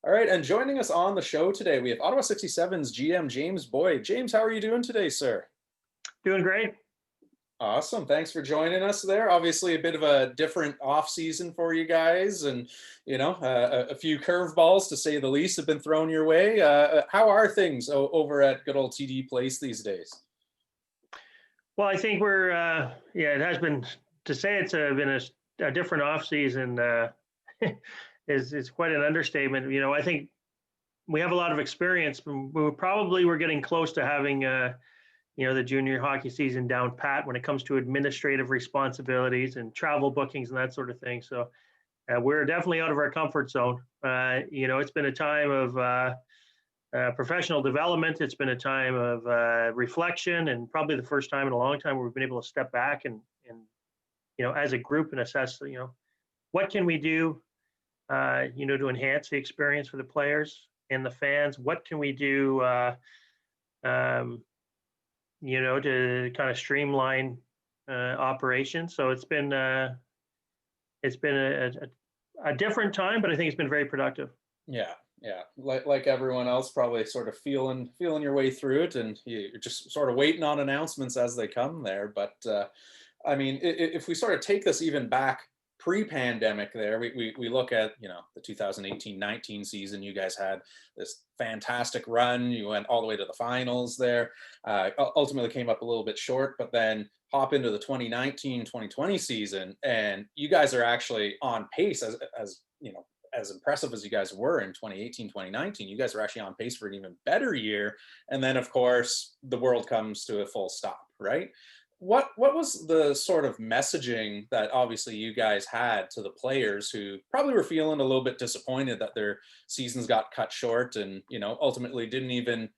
All right, and joining us on the show today, we have Ottawa 67's GM James Boyd. James, how are you doing today, sir? Doing great. Awesome. Thanks for joining us there. Obviously, a bit of a different off season for you guys, and a few curveballs to say the least have been thrown your way. How are things over at good old TD Place these days? Well, I think it has been, to say it's been a different off season is quite an understatement. I think we have a lot of experience. We're getting close to having, the junior hockey season down pat when it comes to administrative responsibilities and travel bookings and that sort of thing. So we're definitely out of our comfort zone. It's been a time of professional development. It's been a time of reflection, and probably the first time in a long time where we've been able to step back and as a group and assess, what can we do, to enhance the experience for the players and the fans. What can we do, to kind of streamline operations. So it's been a different time, but I think it's been very productive. Yeah, yeah. Like everyone else, probably sort of feeling your way through it, and you're just sort of waiting on announcements as they come there. But I mean, if we sort of take this even back pre-pandemic there, we look at, the 2018-19 season. You guys had this fantastic run. You went all the way to the finals there. Ultimately came up a little bit short, but then hop into the 2019-2020 season, and you guys are actually on pace as impressive as you guys were in 2018-2019. You guys are actually on pace for an even better year. And then, of course, the world comes to a full stop, right? What was the sort of messaging that obviously you guys had to the players who probably were feeling a little bit disappointed that their seasons got cut short and, ultimately didn't even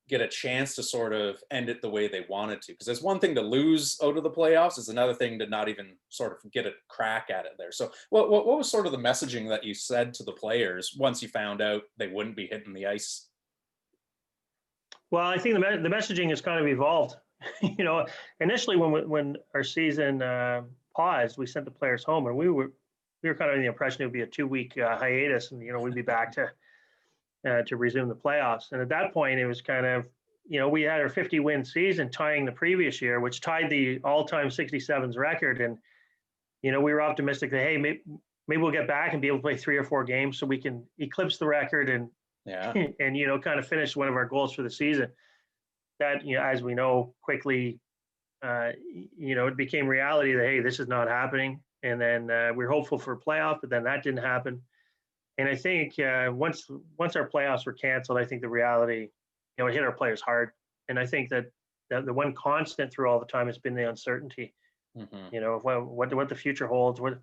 get a chance to sort of end it the way they wanted to? Because there's one thing to lose out of the playoffs, it's another thing to not even sort of get a crack at it there. So what was sort of the messaging that you said to the players once you found out they wouldn't be hitting the ice? Well, I think the messaging has kind of evolved. Initially when our season paused, we sent the players home, and we were kind of in the impression it would be a 2-week hiatus, and we'd be back to resume the playoffs. And at that point, it was kind of, we had our 50-win season tying the previous year, which tied the all-time 67's record, and we were optimistic that, hey, maybe we'll get back and be able to play 3 or 4 games so we can eclipse the record and Yeah. and kind of finish one of our goals for the season. That, as we know, quickly, it became reality that, hey, this is not happening. And then we're hopeful for a playoff, but then that didn't happen. And I think once our playoffs were canceled, I think the reality, it hit our players hard. And I think that the one constant through all the time has been the uncertainty. Hmm. Of what the future holds, what's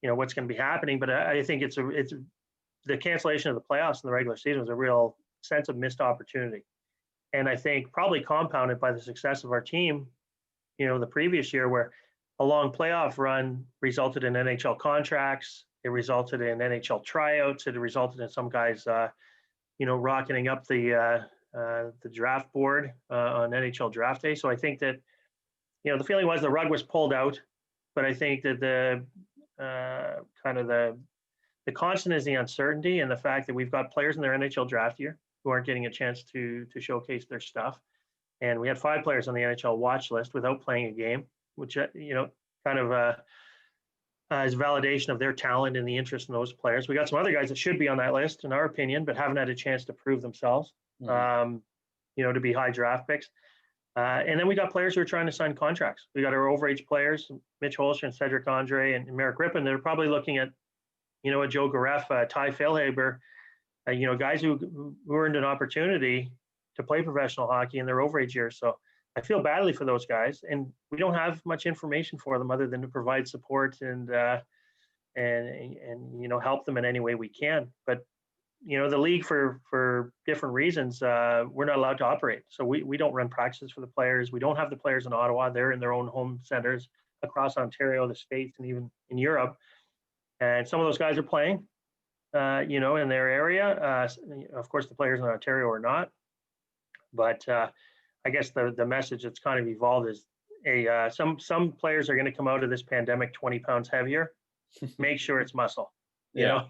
going to be happening. But I think it's the cancellation of the playoffs in the regular season was a real sense of missed opportunity. And I think probably compounded by the success of our team, the previous year, where a long playoff run resulted in NHL contracts. It resulted in NHL tryouts. It resulted in some guys, rocketing up the draft board on NHL Draft Day. So I think that, the feeling was the rug was pulled out, but I think that the kind of the constant is the uncertainty and the fact that we've got players in their NHL draft year who aren't getting a chance to showcase their stuff. And we had 5 players on the NHL watch list without playing a game, which, kind of is validation of their talent and the interest in those players. We got some other guys that should be on that list, in our opinion, but haven't had a chance to prove themselves, to be high draft picks. And then we got players who are trying to sign contracts. We got our overage players, Mitch Holster and Cedric Andre and Merrick Rippon. They're probably looking at, a Joe Gareff, Ty Failhaber, guys who earned an opportunity to play professional hockey in their overage years. So I feel badly for those guys, and we don't have much information for them other than to provide support and help them in any way we can. But the league, for different reasons, we're not allowed to operate. So we don't run practices for the players. We don't have the players in Ottawa. They're in their own home centers across Ontario, the States, and even in Europe. And some of those guys are playing, in their area. Of course, the players in Ontario are not. But I guess the message that's kind of evolved is, some players are going to come out of this pandemic 20 pounds heavier. Make sure it's muscle. Yeah.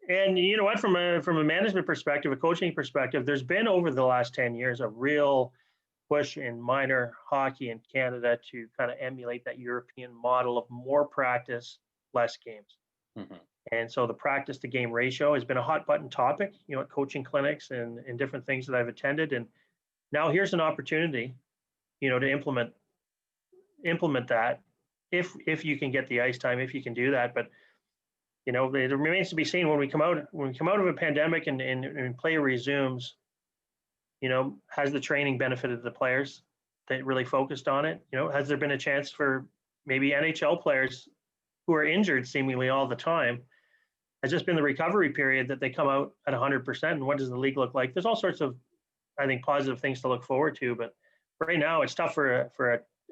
And you know what, from a management perspective, a coaching perspective, there's been over the last 10 years a real push in minor hockey in Canada to kind of emulate that European model of more practice, less games. Hmm. And so the practice to game ratio has been a hot button topic, you know, at coaching clinics and different things that I've attended. And now here's an opportunity, you know, to implement that if you can get the ice time, if you can do that. But you know, it remains to be seen when we come out of a pandemic and play resumes. You know, has the training benefited the players that really focused on it? You know, has there been a chance for maybe NHL players who are injured seemingly all the time? Has just been the recovery period that they come out at 100%? And what does the league look like? There's all sorts of, I think, positive things to look forward to. But right now, it's tough for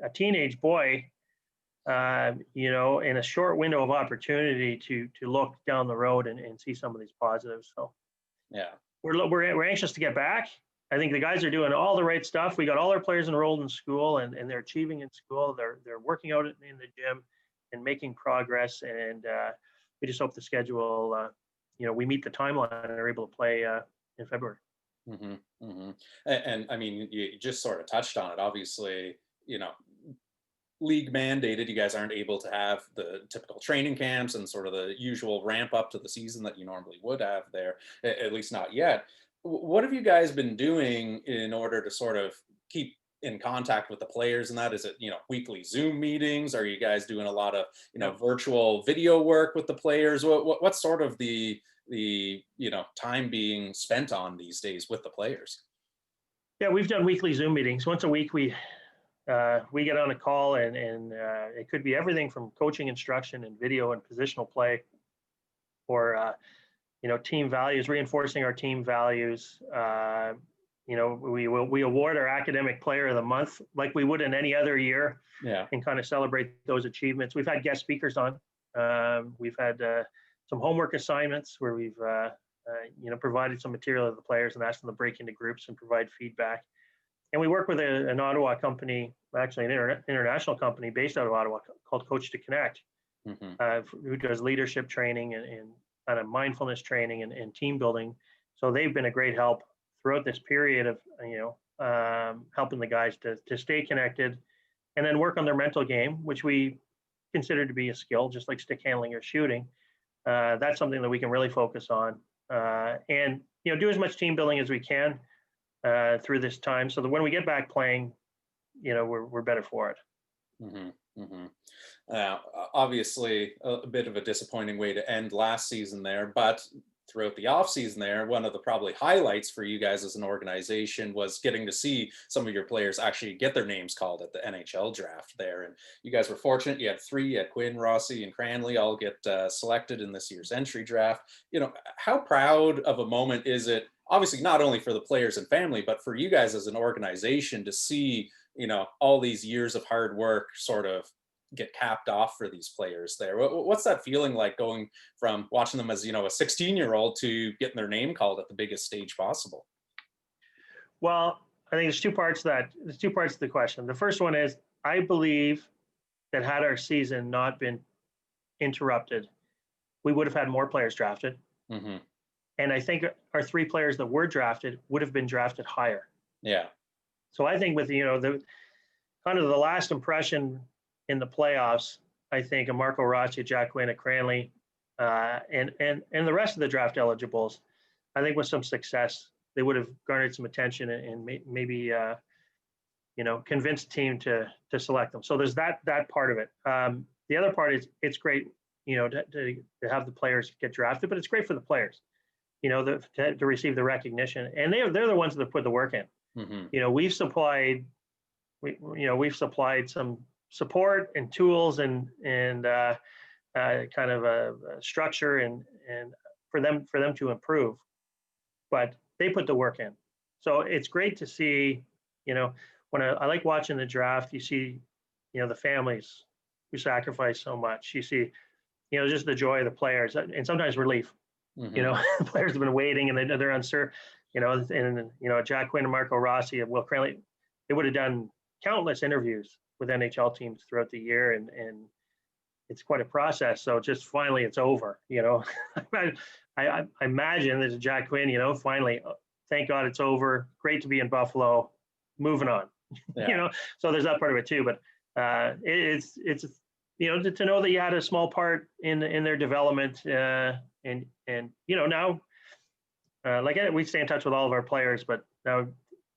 a teenage boy, you know, in a short window of opportunity to look down the road and see some of these positives. So Yeah. we're anxious to get back. I think the guys are doing all the right stuff. We got all our players enrolled in school and they're achieving in school. They're working out in the gym and making progress. And we just hope the schedule, you know, we meet the timeline and are able to play in February. Hmm. Hmm. And I mean, you just sort of touched on it. Obviously, you know, league mandated, you guys aren't able to have the typical training camps and sort of the usual ramp up to the season that you normally would have there, at least not yet. What have you guys been doing in order to sort of keep in contact with the players? And that is it, you know, weekly Zoom meetings? Are you guys doing a lot of, you know, Yep. virtual video work with the players? What's sort of you know, time being spent on these days with the players? Yeah, we've done weekly Zoom meetings. Once a week, we get on a call and it could be everything from coaching instruction and video and positional play, or you know, team values, reinforcing our team values. You know, we award our academic player of the month like we would in any other year, Yeah. and kind of celebrate those achievements. We've had guest speakers on. We've had some homework assignments where we've you know, provided some material to the players and asked them to break into groups and provide feedback. And we work with an Ottawa company, actually an international company based out of Ottawa, called Coach to Connect, Hmm. who does leadership training and kind of mindfulness training and team building. So they've been a great help throughout this period of, you know, helping the guys to stay connected and then work on their mental game, which we consider to be a skill, just like stick handling or shooting. That's something that we can really focus on, and you know, do as much team building as we can through this time, so that when we get back playing, you know, we're better for it. Hmm. Hmm. Obviously, a bit of a disappointing way to end last season there, but throughout the off season there, one of the probably highlights for you guys as an organization was getting to see some of your players actually get their names called at the NHL draft there. And you guys were fortunate. You had three, you had Quinn, Rossi, and Cranley all get selected in this year's entry draft. You know, how proud of a moment is it? Obviously, not only for the players and family, but for you guys as an organization to see, you know, all these years of hard work sort of get capped off for these players there. What's that feeling like, going from watching them as, you know, a 16-year-old to getting their name called at the biggest stage possible? Well, I think there's two parts to the question. The first one is, I believe that had our season not been interrupted, we would have had more players drafted, Hmm. and I think our three players that were drafted would have been drafted higher. Yeah. So I think with, you know, the kind of the last impression in the playoffs, I think of Marco Rossi, Jack Quinn, and Cranley, and the rest of the draft eligibles, I think with some success, they would have garnered some attention and maybe you know, convinced the team to select them. So there's that part of it. The other part is, it's great, you know, to have the players get drafted, but it's great for the players, you know, to receive the recognition, and they're the ones that put the work in. Hmm. You know, we've supplied some support and tools and kind of a structure and for them to improve, but they put the work in. So it's great to see, you know, when I like watching the draft, you see, you know, the families who sacrifice so much. You see, you know, just the joy of the players and sometimes relief. You Hmm. know, players have been waiting and they're uncertain. You know, and you know, Jack Quinn and Marco Rossi and Will Cranley, they would have done countless interviews with NHL teams throughout the year, and it's quite a process. So just finally, it's over. You know, I imagine there's Jack Quinn, finally, thank God it's over. Great to be in Buffalo. Moving on, Yeah. So there's that part of it too. But it's to know that you had a small part in their development, and now, we stay in touch with all of our players. But now,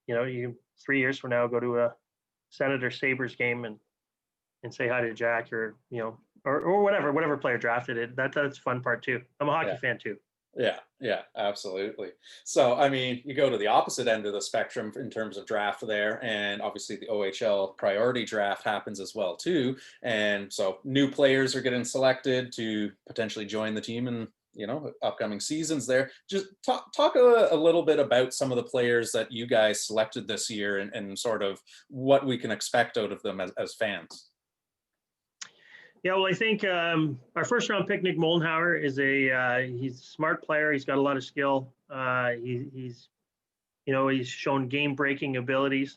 you 3 years from now go to a Senator Sabres game and say hi to Jack, or or whatever player drafted it. That's fun part too. I'm a hockey Yeah. fan too. Yeah, yeah, absolutely. So, I mean, you go to the opposite end of the spectrum in terms of draft there, and obviously the OHL priority draft happens as well too. And so new players are getting selected to potentially join the team in, upcoming seasons there. Just talk a little bit about some of the players that you guys selected this year, and sort of what we can expect out of them as fans. Yeah, well, I think our first round pick, Nick Moldenhauer, he's a smart player. He's got a lot of skill. He's shown game breaking abilities.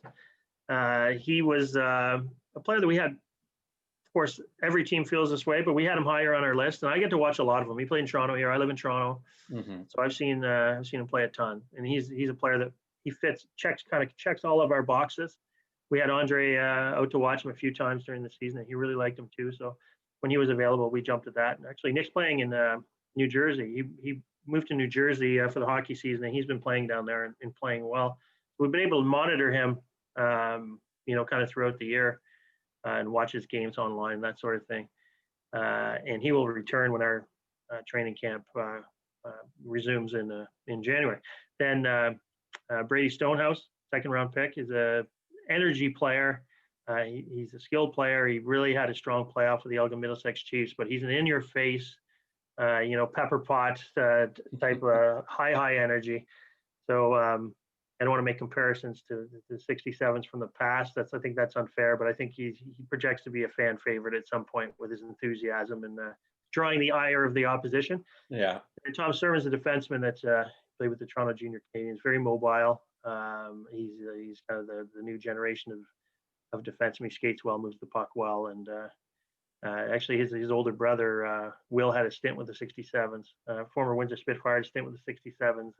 He was a player that we had. Of course, every team feels this way, but we had him higher on our list, and I get to watch a lot of him. He played in Toronto here. I live in Toronto, so I've seen him play a ton. And he's a player that he checks all of our boxes. We had Andre out to watch him a few times during the season, and he really liked him too. So when he was available, we jumped at that. And actually, Nick's playing in New Jersey. He moved to New Jersey for the hockey season, and he's been playing down there and playing well. We've been able to monitor him, kind of throughout the year, and watch his games online, that sort of thing. And he will return when our training camp resumes in January. Then Brady Stonehouse, second round pick, is a energy player. He's a skilled player. He really had a strong playoff with the Elgin Middlesex Chiefs, but he's an in-your-face, pepper pot type of high energy. So I don't want to make comparisons to the 67's from the past. I think that's unfair, but I think he projects to be a fan favorite at some point with his enthusiasm and drawing the ire of the opposition. Yeah. And Tom Sermon's a defenseman that's played with the Toronto Junior Canadiens, very mobile. He's kind of the new generation of defenseman. He skates well, moves the puck well, and actually his older brother Will had a stint with the 67's, former Windsor Spitfires, stint with the 67's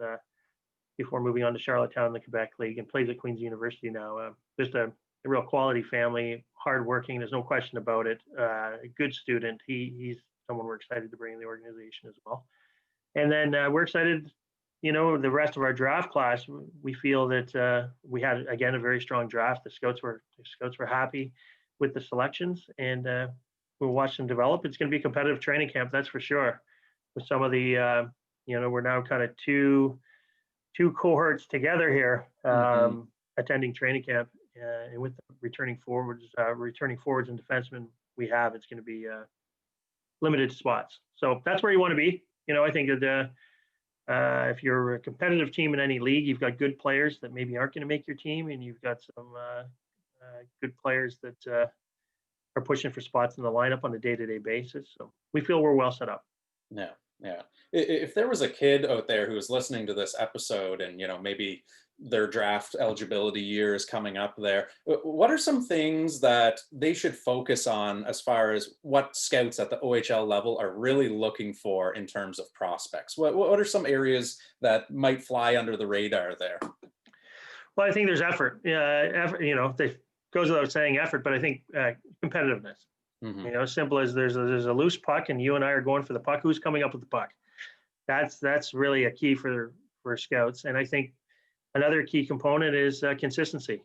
before moving on to Charlottetown in the Quebec League, and plays at Queen's University now. Just a real quality family, hardworking. There's no question about it. A good student. He's someone we're excited to bring in the organization as well. And then we're excited. The rest of our draft class, we feel that we had, again, a very strong draft. The scouts were happy with the selections, and we'll watch them develop. It's going to be a competitive training camp, that's for sure. With some of the, we're now kind of two cohorts together here, attending training camp, and with the returning forwards and defensemen we have, it's going to be limited spots. So that's where you want to be. I think that if you're a competitive team in any league, you've got good players that maybe aren't going to make your team, and you've got some good players that are pushing for spots in the lineup on a day-to-day basis. So we feel we're well set up. Yeah. Yeah. If there was a kid out there who was listening to this episode and, maybe their draft eligibility year is coming up there, what are some things that they should focus on as far as what scouts at the OHL level are really looking for in terms of prospects? What are some areas that might fly under the radar there? Well, I think there's effort. It goes without saying effort, but I think competitiveness. As simple as there's a loose puck and you and I are going for the puck. Who's coming up with the puck? That's really a key for scouts. And I think another key component is consistency.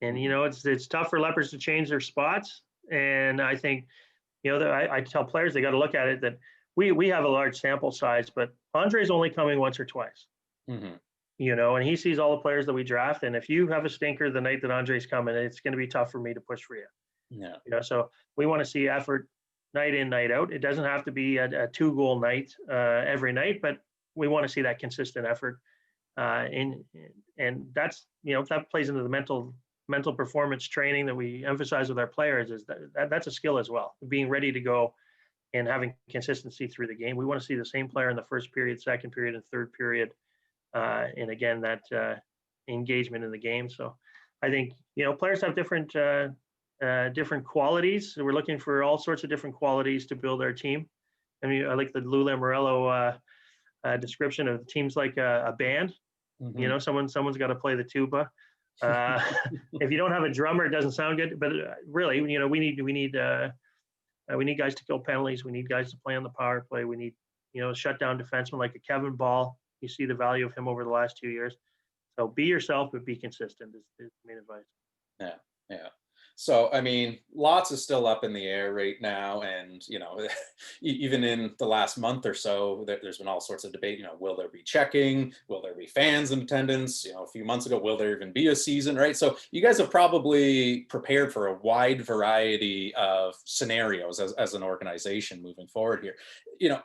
And it's tough for Leopards to change their spots. And I think I tell players they got to look at it that we have a large sample size, but Andre's only coming once or twice. And he sees all the players that we draft. And if you have a stinker the night that Andre's coming, it's going to be tough for me to push for you. Yeah. So we want to see effort night in, night out. It doesn't have to be a 2-goal night every night, but we want to see that consistent effort. And that's, that plays into the mental performance training that we emphasize with our players. Is that's a skill as well, being ready to go and having consistency through the game. We want to see the same player in the first period, second period, and third period. And again, that engagement in the game. So I think, players have different qualities. So we're looking for all sorts of different qualities to build our team. I mean, I like the Lou Lamoriello description of teams like a band. You Mhm. know, someone's got to play the tuba. Uh, if you don't have a drummer, it doesn't sound good. But really, you know, we need guys to kill penalties. We need guys to play on the power play. We need, you know, shut down defensemen like a Kevin Ball. You see the value of him over the last 2 years. So be yourself, but be consistent is main advice. Yeah, yeah. So, I mean, lots is still up in the air right now, and even in the last month or so, there's been all sorts of debate. Will there be checking? Will there be fans in attendance? A few months ago, will there even be a season? Right. So, you guys have probably prepared for a wide variety of scenarios as an organization moving forward here. You know,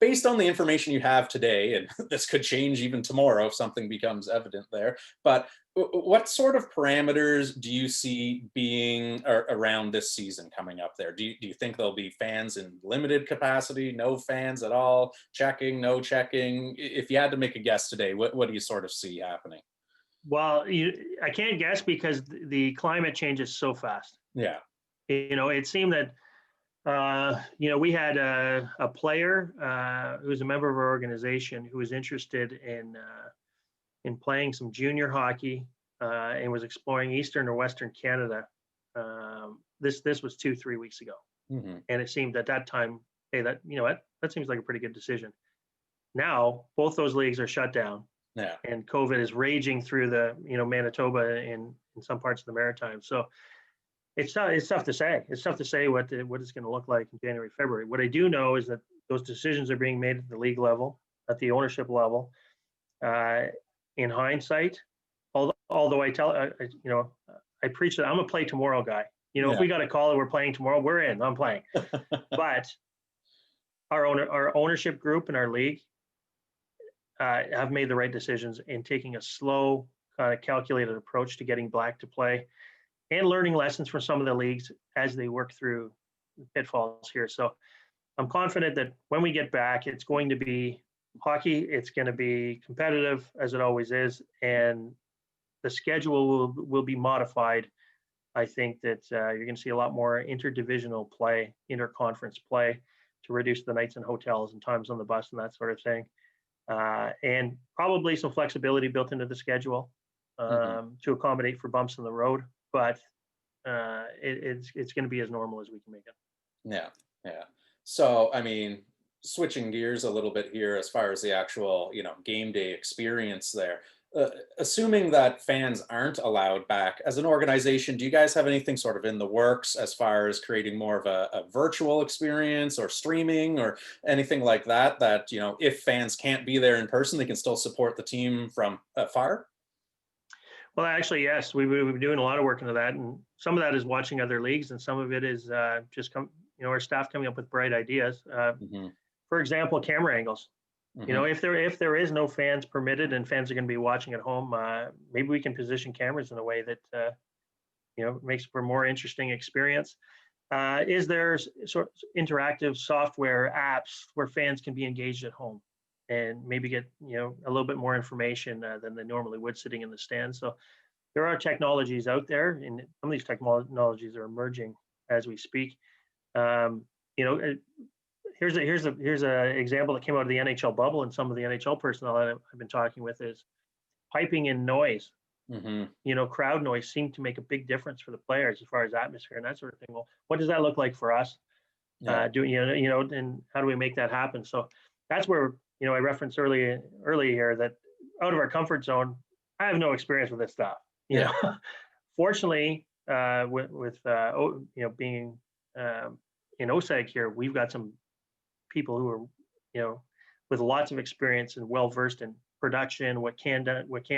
based on the information you have today, and this could change even tomorrow if something becomes evident there. But what sort of parameters do you see being around this season coming up there? Do you think there'll be fans in limited capacity, no fans at all, checking, no checking? If you had to make a guess today, what do you sort of see happening? Well, I can't guess because the climate changes so fast. Yeah. You know, it seemed that you know, we had a player who was a member of our organization who was interested in playing some junior hockey and was exploring Eastern or Western Canada. This was 2 3 weeks ago, Hmm. and it seemed at that time, hey, that you know what, that seems like a pretty good decision. Now both those leagues are shut down, Yeah. and COVID is raging through the Manitoba and in some parts of the Maritime. So it's tough to say. It's tough to say what it's going to look like in January, February. What I do know is that those decisions are being made at the league level, at the ownership level. Uh, in hindsight, although I preach that I'm a play tomorrow guy. You know, if Yeah. we got a call and we're playing tomorrow, we're in. I'm playing. But our ownership group and our league have made the right decisions in taking a slow, kind of calculated approach to getting black to play and learning lessons from some of the leagues as they work through pitfalls here. So I'm confident that when we get back, it's going to be hockey. It's going to be competitive as it always is, and the schedule will be modified. I think that you're going to see a lot more interdivisional play, interconference play, to reduce the nights in hotels and times on the bus and that sort of thing, and probably some flexibility built into the schedule Hmm. to accommodate for bumps in the road. But it's going to be as normal as we can make it. Yeah, yeah. So, I mean, switching gears a little bit here as far as the actual, game day experience there. Assuming that fans aren't allowed back as an organization, do you guys have anything sort of in the works as far as creating more of a virtual experience or streaming or anything like that? That, if fans can't be there in person, they can still support the team from afar? Well, actually, yes, we've been doing a lot of work into that, and some of that is watching other leagues, and some of it is our staff coming up with bright ideas. Hmm. For example, camera angles. You know, Hmm. if there is no fans permitted and fans are going to be watching at home, maybe we can position cameras in a way that makes for a more interesting experience. Is there sort of interactive software apps where fans can be engaged at home and maybe get a little bit more information than they normally would sitting in the stands? So there are technologies out there, and some of these technologies are emerging as we speak. Um, you know, here's a example that came out of the NHL bubble, and some of the NHL personnel that I've been talking with is piping in noise. Hmm. Crowd noise seemed to make a big difference for the players as far as atmosphere and that sort of thing. Well, what does that look like for us? Yeah. Doing and how do we make that happen? So that's where I referenced early here that out of our comfort zone, I have no experience with this stuff. You Yeah. know, fortunately, being in OSAG here, we've got some people who are with lots of experience and well versed in production, what can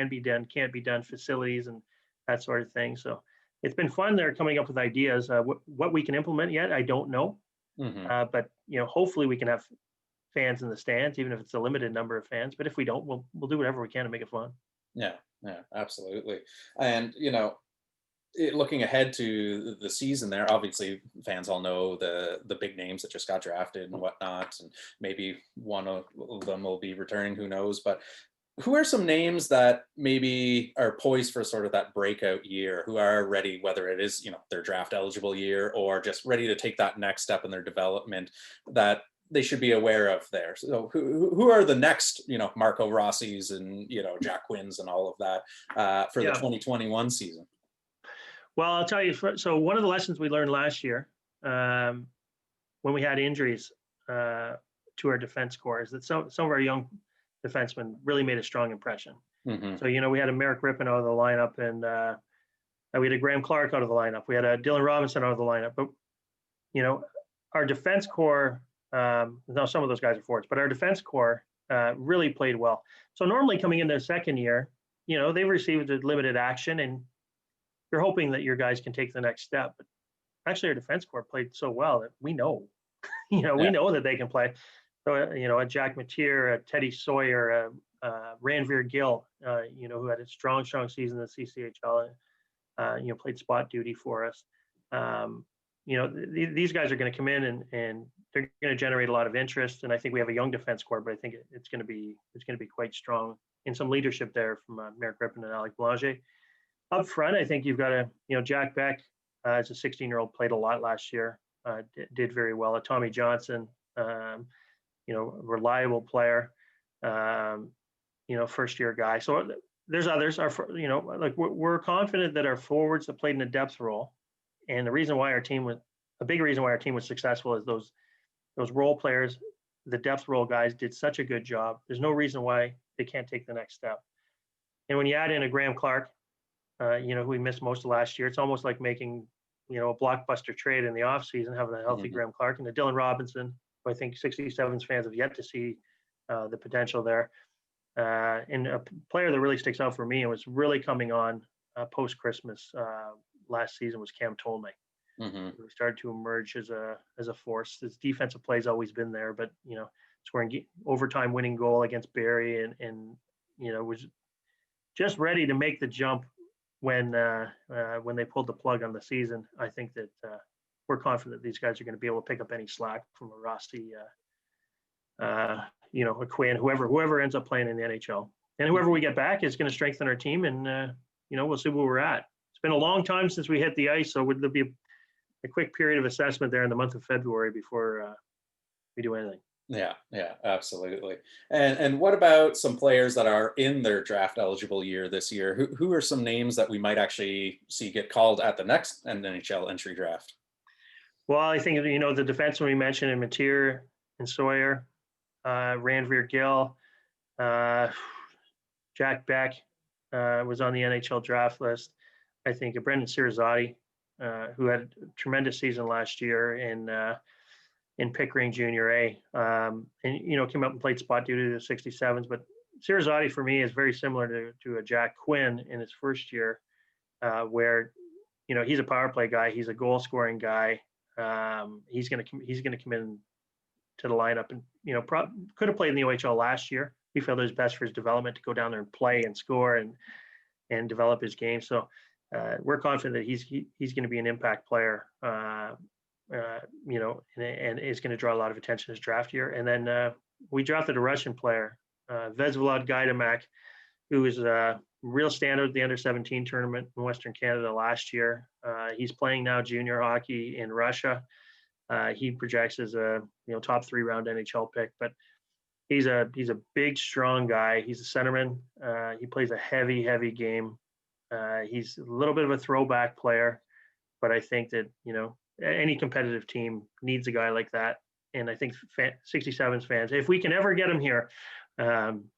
be done, can't be done, facilities and that sort of thing. So it's been fun. They're coming up with ideas. What we can implement yet, I don't know. Hmm. But hopefully we can have fans in the stands, even if it's a limited number of fans. But if we don't, we'll do whatever we can to make it fun. Yeah. Yeah. Absolutely. And looking ahead to the season there, obviously fans all know the big names that just got drafted and whatnot, and maybe one of them will be returning, who knows. But who are some names that maybe are poised for sort of that breakout year, who are ready, whether it is their draft eligible year or just ready to take that next step in their development, that they should be aware of there? So who are the next, Marco Rossi's and, Jack Quinn's and all of that for the Yeah. 2021 season? Well, I'll tell you. So one of the lessons we learned last year, when we had injuries to our defense corps, is that some of our young defensemen really made a strong impression. Mm-hmm. So we had a Merrick Rippon out of the lineup, and we had a Graham Clark out of the lineup. We had a Dylan Robinson out of the lineup. But our defense corps. Now some of those guys are forwards, but our defense corps really played well. So normally coming into the second year, they've received a limited action, and you're hoping that your guys can take the next step. But actually, our defense corps played so well that we know, we know that they can play. So a Jack Mateer, a Teddy Sawyer, a Ranveer Gill, who had a strong season in the CCHL, played spot duty for us. These guys are going to come in and they're going to generate a lot of interest. And I think we have a young defense corps, but I think it's going to be quite strong, and some leadership there from Merrick Rippon and Alec Blanger. Up front, I think you've got Jack Beck as a 16-year-old, played a lot last year, did very well. Tommy Johnson, reliable player, first-year guy. So there's others. We're confident that our forwards have played in a depth role. And a big reason why our team was successful is those role players, the depth role guys did such a good job. There's no reason why they can't take the next step. And when you add in a Graham Clark, who we missed most of last year, it's almost like making, a blockbuster trade in the offseason, having a healthy Graham Clark, and the Dylan Robinson, who I think 67's fans have yet to see the potential there. And a player that really sticks out for me and was really coming on post-Christmas last season was Cam Tolnay. Mm-hmm. He started to emerge as a force. His defensive play's always been there, but scoring overtime winning goal against Barrie and was just ready to make the jump when they pulled the plug on the season. I think that we're confident these guys are going to be able to pick up any slack from a Rossi, a Quinn, whoever ends up playing in the NHL, and whoever we get back is going to strengthen our team, and we'll see where we're at. It's been a long time since we hit the ice, so would there be a quick period of assessment there in the month of February before we do anything? Yeah, absolutely. And what about some players that are in their draft eligible year this year? Who are some names that we might actually see get called at the next NHL entry draft? Well, I think the defenseman we mentioned in Mateer and Sawyer, Ranveer Gill, Jack Beck was on the NHL draft list. I think Brendan Sirazati, who had a tremendous season last year in Pickering Junior A, and came up and played spot duty to the 67's. But Sirazati for me is very similar to a Jack Quinn in his first year, where he's a power play guy, he's a goal scoring guy. He's gonna come in to the lineup, and could have played in the OHL last year. We felt it was best for his development to go down there and play and score and develop his game. So we're confident that he's going to be an impact player, and is going to draw a lot of attention this draft year. And then we drafted a Russian player, Vezvolod Gaidamak, who was a real standout at the under-17 tournament in Western Canada last year. He's playing now junior hockey in Russia. He projects as a top 3-round NHL pick, but he's a big, strong guy. He's a centerman. He plays a heavy game. He's a little bit of a throwback player, but I think that any competitive team needs a guy like that. And I think 67's fans, if we can ever get him here,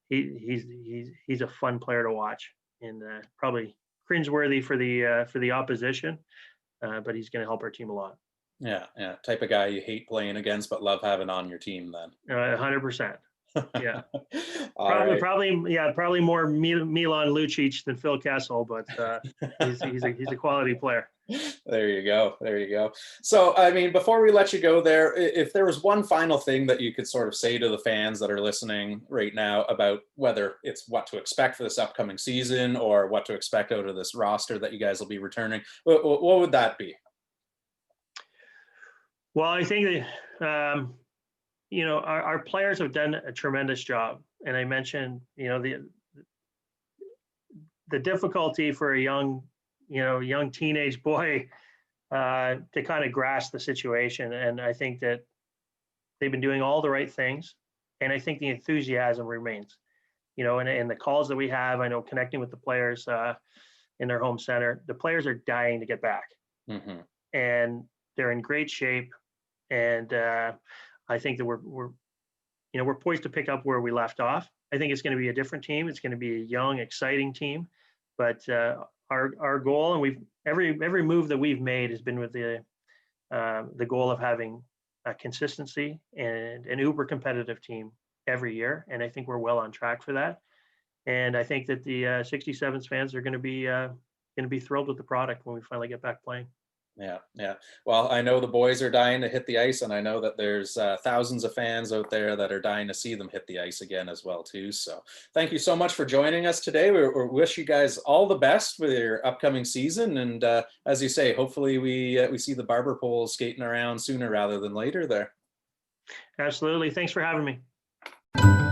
he's a fun player to watch, and probably cringeworthy for the opposition, but he's going to help our team a lot. Yeah. Type of guy you hate playing against but love having on your team then. 100%. Yeah. Probably more Milan Lucic than Phil Kessel, but he's a quality player. There you go. So, I mean, before we let you go there, if there was one final thing that you could sort of say to the fans that are listening right now about whether it's what to expect for this upcoming season or what to expect out of this roster that you guys will be returning, what would that be? Well, I think that, our players have done a tremendous job. And I mentioned, the difficulty for a young teenage boy to kind of grasp the situation. And I think that They've been doing all the right things, and I think the enthusiasm remains. And the calls that we have, I know connecting with the players in their home center, the players are dying to get back, Hmm. and they're in great shape. And I think that we're poised to pick up where we left off. I think it's going to be a different team. It's going to be a young, exciting team. But our goal, and every move that we've made has been with the goal of having a consistency and an uber competitive team every year. And I think we're well on track for that. And I think that the 67's fans are going to be thrilled with the product when we finally get back playing. Yeah, yeah. Well, I know the boys are dying to hit the ice, and I know that there's thousands of fans out there that are dying to see them hit the ice again as well too. So, thank you so much for joining us today. We wish you guys all the best with your upcoming season, and as you say, hopefully we see the barber poles skating around sooner rather than later there. Absolutely. Thanks for having me.